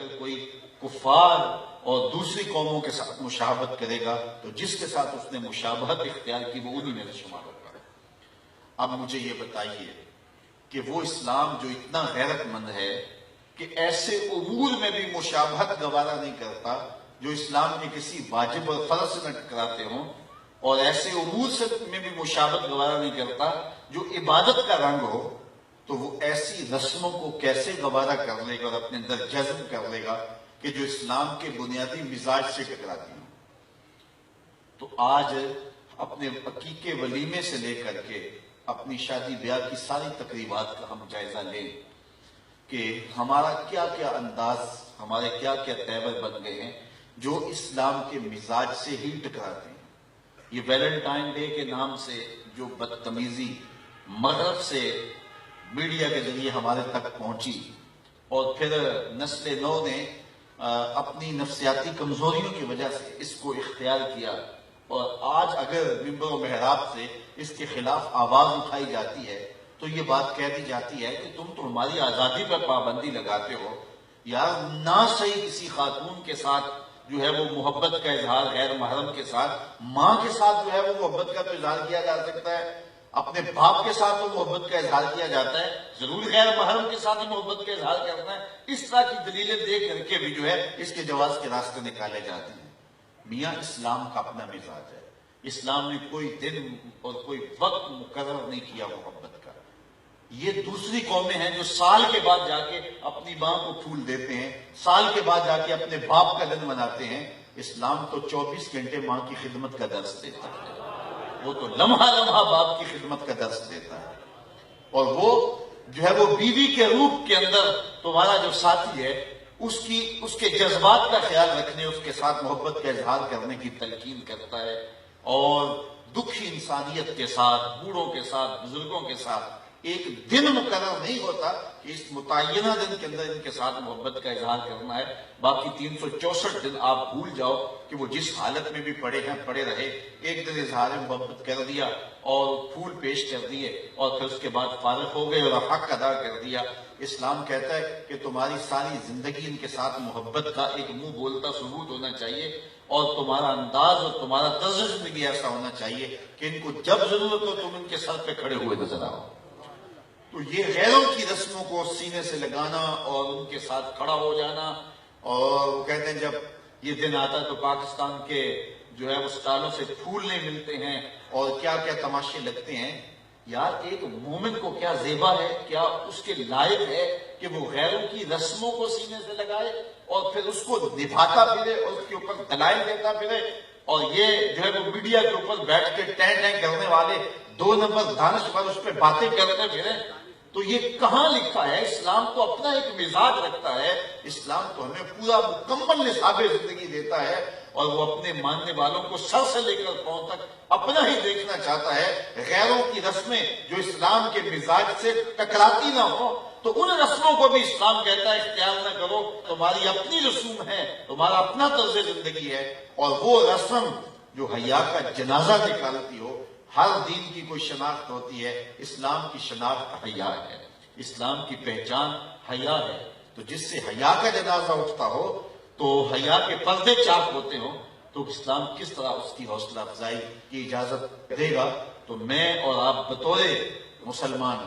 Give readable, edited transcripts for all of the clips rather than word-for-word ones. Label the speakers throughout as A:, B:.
A: اگر کوئی کفار اور دوسری قوموں کے ساتھ مشابہت کرے گا تو جس کے ساتھ اس نے مشابہت اختیار کی وہ انہی میں شمار ہوگا۔ اب مجھے یہ بتائیے کہ وہ اسلام جو اتنا غیرت مند ہے کہ ایسے امور میں بھی مشابہت گوارا نہیں کرتا جو اسلام نے کسی واجب اور فرض سے نہ ٹکراتے ہوں، اور ایسے امور سے میں بھی مشابہت گوارا نہیں کرتا جو عبادت کا رنگ ہو، تو وہ ایسی رسموں کو کیسے گوارا کر لے گا اور اپنے اندر جذب کر لے گا کہ جو اسلام کے بنیادی مزاج سے ٹکراتی ہوں۔ تو آج اپنے عقیقے ولیمے سے لے کر کے اپنی شادی بیاہ کی ساری تقریبات کا ہم جائزہ لیں کہ ہمارا کیا کیا انداز، ہمارے کیا کیا تیور بن گئے ہیں جو اسلام کے مزاج سے ہی ٹکراتے ہیں۔ یہ ویلنٹائن ڈے کے نام سے جو بدتمیزی مغرب سے میڈیا کے ذریعے ہمارے تک پہنچی، اور پھر نسل نو نے اپنی نفسیاتی کمزوریوں کی وجہ سے اس کو اختیار کیا، اور آج اگر ممبر و محراب سے اس کے خلاف آواز اٹھائی جاتی ہے تو یہ بات کہہ دی جاتی ہے کہ تم تو ہماری آزادی پر پابندی لگاتے ہو۔ یار نہ صحیح کسی خاتون کے ساتھ جو ہے وہ محبت کا اظہار غیر محرم کے ساتھ، ماں کے ساتھ جو ہے وہ محبت کا تو اظہار کیا جا سکتا ہے، اپنے باپ کے ساتھ تو محبت کا اظہار کیا جاتا ہے، ضرور غیر محرم کے ساتھ ہی محبت کا اظہار کرنا ہے۔ اس طرح کی دلیلیں دے کر کے بھی جو ہے اس کے جواز کے راستے نکالے جاتے ہیں۔ میاں اسلام کا اپنا مزاج ہے، اسلام نے کوئی دن اور کوئی وقت مقرر نہیں کیا محبت کا۔ یہ دوسری قومیں ہیں جو سال کے بعد جا کے اپنی ماں کو پھول دیتے ہیں، سال کے بعد جا کے اپنے باپ کا دن مناتے ہیں۔ اسلام تو 24 گھنٹے ماں کی خدمت کا درس دیتا ہے، وہ تو لمحہ لمحہ باپ کی خدمت کا درس دیتا ہے، اور وہ جو ہے وہ بیوی کے روپ کے اندر تمہارا جو ساتھی ہے اس کے جذبات کا خیال رکھنے، اس کے ساتھ محبت کا اظہار کرنے کی تلقین کرتا ہے، اور دکھی انسانیت کے ساتھ، بوڑھوں کے ساتھ، بزرگوں کے ساتھ ایک دن مقرر نہیں ہوتا کہ اس متعینہ دن کے اندر ان کے ساتھ محبت کا اظہار کرنا ہے، باقی 364 دن آپ بھول جاؤ کہ وہ جس حالت میں بھی پڑے ہیں پڑے رہے، ایک دن اظہار محبت کر دیا اور پھول پیش کر دیے اور پھر اس کے بعد فارغ ہو گئے اور حق ادا کر دیا۔ اسلام کہتا ہے کہ تمہاری ساری زندگی ان کے ساتھ محبت کا ایک منہ بولتا ثبوت ہونا چاہیے، اور تمہارا انداز اور تمہارا طرز زندگی ایسا ہونا چاہیے کہ ان کو جب ضرورت ہو تم ان کے سر پہ کھڑے ہوئے نظر آؤ۔ تو یہ غیروں کی رسموں کو سینے سے لگانا اور ان کے ساتھ کھڑا ہو جانا، اور وہ کہتے ہیں جب یہ دن آتا ہے تو پاکستان کے جو ہے وہ سٹالوں سے پھول نہیں ملتے ہیں اور کیا کیا تماشے لگتے ہیں۔ یار ایک مومن کو کیا زیبا ہے، کیا اس کے لائق ہے کہ وہ غیروں کی رسموں کو سینے سے لگائے اور پھر اس کو نبھاتا پھرے اور اس کے اوپر دلائل دیتا پھرے، اور یہ جو ہے وہ میڈیا کے اوپر بیٹھ کے ٹین ٹین کرنے والے 2 نمبر دانش پر اس پہ باتیں کرتے پھرے۔ تو یہ کہاں لکھا ہے؟ اسلام تو اپنا ایک مزاج رکھتا ہے، اسلام تو ہمیں پورا مکمل نصاب زندگی دیتا ہے، اور وہ اپنے ماننے والوں کو سر سے لے کر پاؤں تک اپنا ہی دیکھنا چاہتا ہے۔ غیروں کی رسمیں جو اسلام کے مزاج سے ٹکراتی نہ ہو تو ان رسموں کو بھی اسلام کہتا ہے اختیار نہ کرو، تمہاری اپنی رسوم ہے، تمہارا اپنا طرز زندگی ہے، اور وہ رسم جو حیا کا جنازہ نکالتی ہو۔ ہر دین کی کوئی شناخت ہوتی ہے، اسلام کی شناخت حیا ہے، اسلام کی پہچان حیا ہے۔ تو جس سے حیا کا جنازہ اٹھتا ہو تو حیا کے پردے چاک ہوتے ہوں، تو اسلام کس طرح اس کی حوصلہ افزائی کی اجازت دے گا؟ تو میں اور آپ بطور مسلمان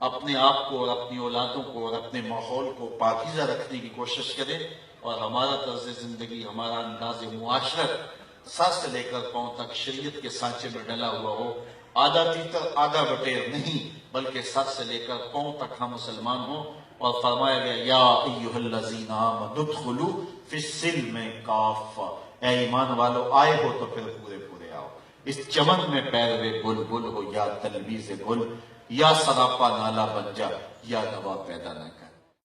A: اپنے آپ کو اور اپنی اولادوں کو اور اپنے ماحول کو پاکیزہ رکھنے کی کوشش کریں، اور ہمارا طرز زندگی، ہمارا انداز معاشرت سر سے لے کر پاؤں تک شریعت کے سانچے میں ڈلا ہوا ہو، آدھا تیتر آدھا بٹیر نہیں، بلکہ سر سے لے کر پاؤں تک ہم مسلمان ہوں۔ اور فرمایا گیا یا ایھا الذین آمنوا ادخلوا فی السلم کافہ، اے ایمان والو آئے ہو تو پھر پورے پورے آؤ، اس چمن میں پیروے بلبل ہو یا تلویز گل، یا سراپا نالا بن جا یا نوا پیدا نہ کر۔